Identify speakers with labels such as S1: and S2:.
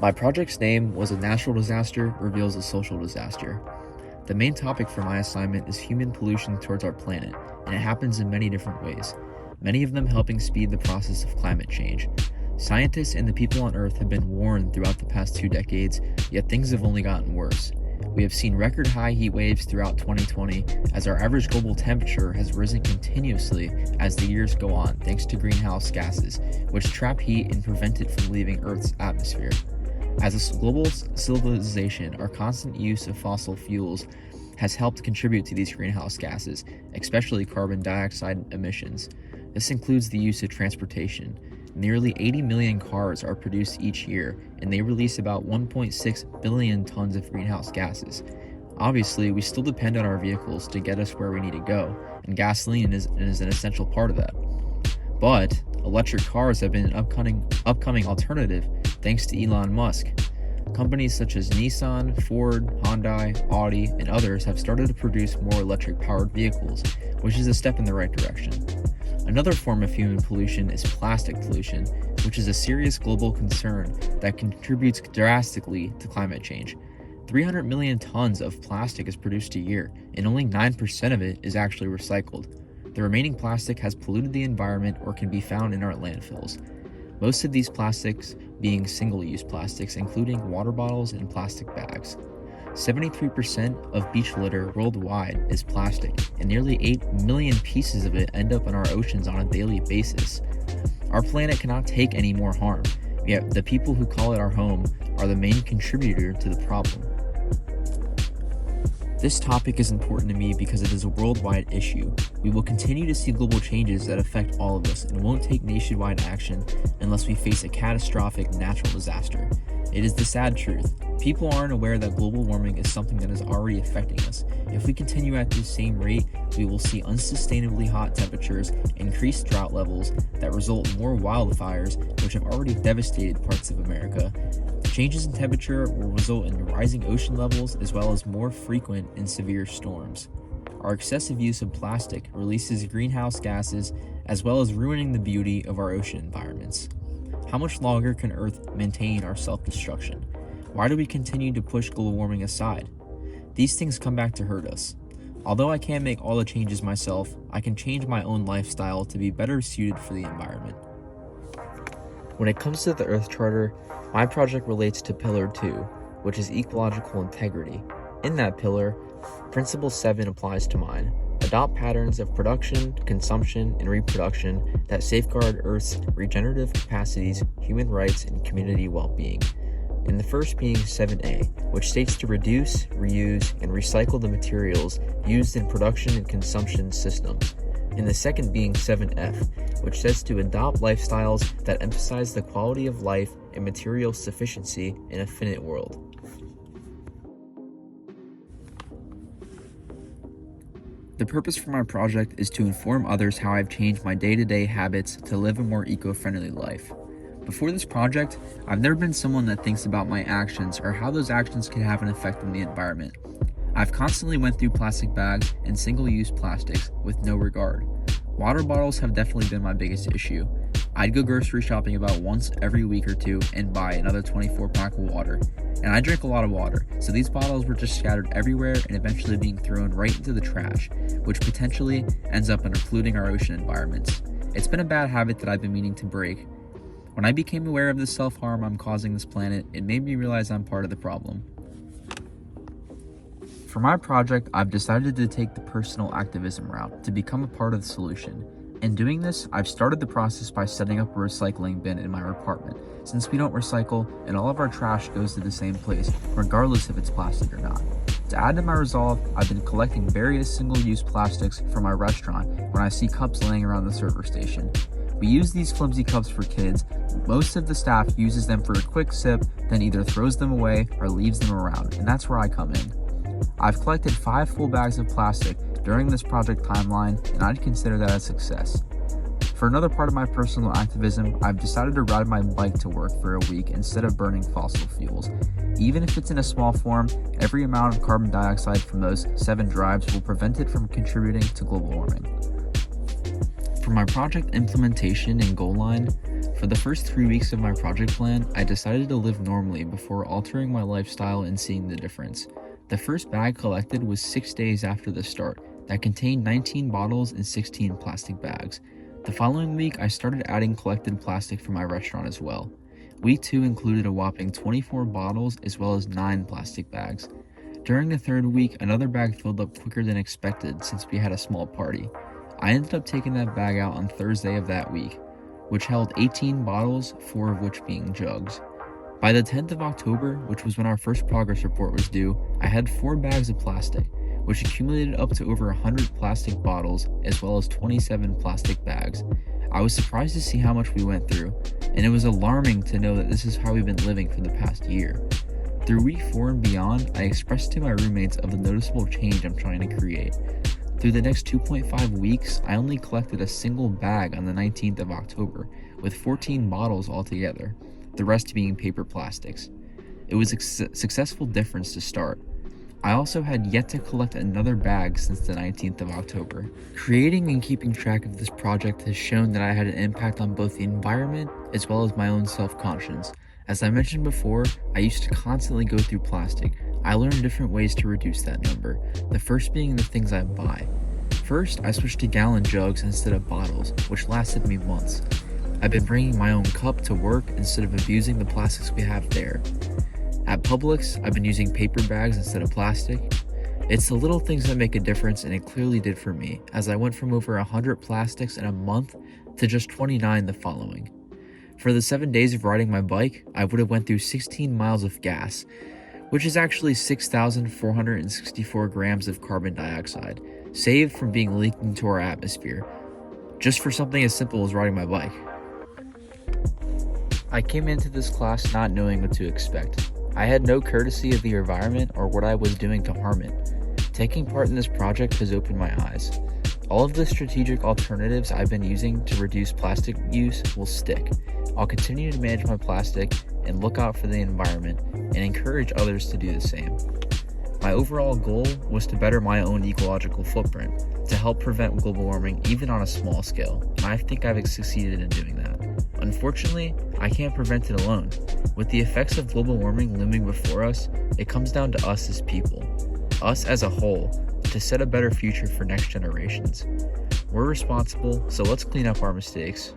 S1: My project's name was A Natural Disaster Reveals a Social Disaster. The main topic for my assignment is human pollution towards our planet, and it happens in many different ways, many of them helping speed the process of climate change. Scientists and the people on Earth have been warned throughout the past 2 decades, yet things have only gotten worse. We have seen record high heat waves throughout 2020 as our average global temperature has risen continuously as the years go on thanks to greenhouse gases, which trap heat and prevent it from leaving Earth's atmosphere. As a global civilization, our constant use of fossil fuels has helped contribute to these greenhouse gases, especially carbon dioxide emissions. This includes the use of transportation. Nearly 80 million cars are produced each year, and they release about 1.6 billion tons of greenhouse gases. Obviously, we still depend on our vehicles to get us where we need to go, and gasoline is an essential part of that. But electric cars have been an upcoming alternative thanks to Elon Musk. Companies such as Nissan, Ford, Hyundai, Audi, and others have started to produce more electric-powered vehicles, which is a step in the right direction. Another form of human pollution is plastic pollution, which is a serious global concern that contributes drastically to climate change. 300 million tons of plastic is produced a year, and only 9% of it is actually recycled. The remaining plastic has polluted the environment or can be found in our landfills. Most of these plastics being single-use plastics, including water bottles and plastic bags. 73% of beach litter worldwide is plastic, and nearly 8 million pieces of it end up in our oceans on a daily basis. Our planet cannot take any more harm, yet the people who call it our home are the main contributor to the problem. This topic is important to me because it is a worldwide issue. We will continue to see global changes that affect all of us and won't take nationwide action unless we face a catastrophic natural disaster. It is the sad truth. People aren't aware that global warming is something that is already affecting us. If we continue at this same rate, we will see unsustainably hot temperatures, increased drought levels that result in more wildfires, which have already devastated parts of America. Changes in temperature will result in rising ocean levels as well as more frequent and severe storms. Our excessive use of plastic releases greenhouse gases as well as ruining the beauty of our ocean environments. How much longer can Earth maintain our self-destruction? Why do we continue to push global warming aside? These things come back to hurt us. Although I can't make all the changes myself, I can change my own lifestyle to be better suited for the environment. When it comes to the Earth Charter, my project relates to Pillar 2, which is ecological integrity. In that pillar, Principle 7 applies to mine. Adopt patterns of production, consumption, and reproduction that safeguard Earth's regenerative capacities, human rights, and community well-being. And the first being 7A, which states to reduce, reuse, and recycle the materials used in production and consumption systems. And the second being 7F, which says to adopt lifestyles that emphasize the quality of life and material sufficiency in a finite world. The purpose for my project is to inform others how I've changed my day-to-day habits to live a more eco-friendly life. Before this project, I've never been someone that thinks about my actions or how those actions can have an effect on the environment. I've constantly went through plastic bags and single-use plastics with no regard. Water bottles have definitely been my biggest issue. I'd go grocery shopping about once every week or two and buy another 24-pack of water. And I drink a lot of water, so these bottles were just scattered everywhere and eventually being thrown right into the trash, which potentially ends up polluting our ocean environments. It's been a bad habit that I've been meaning to break. When I became aware of the self-harm I'm causing this planet, it made me realize I'm part of the problem. For my project, I've decided to take the personal activism route to become a part of the solution. In doing this, I've started the process by setting up a recycling bin in my apartment, since we don't recycle and all of our trash goes to the same place, regardless if it's plastic or not. To add to my resolve, I've been collecting various single-use plastics from my restaurant when I see cups laying around the server station. We use these flimsy cups for kids. Most of the staff uses them for a quick sip, then either throws them away or leaves them around, and that's where I come in. I've collected 5 full bags of plastic during this project timeline, and I'd consider that a success. For another part of my personal activism, I've decided to ride my bike to work for a week instead of burning fossil fuels. Even if it's in a small form, every amount of carbon dioxide from those 7 drives will prevent it from contributing to global warming. For my project implementation and goal line, for For the first 3 weeks of my project plan, I decided to live normally before altering my lifestyle and seeing the difference. The first bag collected was 6 days after the start, that contained 19 bottles and 16 plastic bags. The following week, I started adding collected plastic for my restaurant as well. Week 2 included a whopping 24 bottles as well as 9 plastic bags. During the third week, another bag filled up quicker than expected since we had a small party. I ended up taking that bag out on Thursday of that week, which held 18 bottles, 4 of which being jugs. By the 10th of October, which was when our first progress report was due, I had 4 bags of plastic, which accumulated up to over 100 plastic bottles as well as 27 plastic bags. I was surprised to see how much we went through, and it was alarming to know that this is how we've been living for the past year. Through week 4 and beyond, I expressed to my roommates of the noticeable change I'm trying to create. Through the next 2.5 weeks, I only collected a single bag on the 19th of October, with 14 bottles altogether, the rest being paper plastics. It was a successful difference to start. I also had yet to collect another bag since the 19th of October. Creating and keeping track of this project has shown that I had an impact on both the environment as well as my own self-conscience. As I mentioned before, I used to constantly go through plastic. I learned different ways to reduce that number, the first being the things I buy. First, I switched to gallon jugs instead of bottles, which lasted me months. I've been bringing my own cup to work instead of abusing the plastics we have there. At Publix, I've been using paper bags instead of plastic. It's the little things that make a difference, and it clearly did for me, as I went from over 100 plastics in a month to just 29 the following. For the 7 days of riding my bike, I would have went through 16 miles of gas, which is actually 6,464 grams of carbon dioxide, saved from being leaked into our atmosphere, just for something as simple as riding my bike. I came into this class not knowing what to expect. I had no courtesy of the environment or what I was doing to harm it. Taking part in this project has opened my eyes. All of the strategic alternatives I've been using to reduce plastic use will stick. I'll continue to manage my plastic and look out for the environment and encourage others to do the same. My overall goal was to better my own ecological footprint, to help prevent global warming even on a small scale, and I think I've succeeded in doing that. Unfortunately, I can't prevent it alone. With the effects of global warming looming before us, it comes down to us as people, us as a whole, to set a better future for next generations. We're responsible, so let's clean up our mistakes.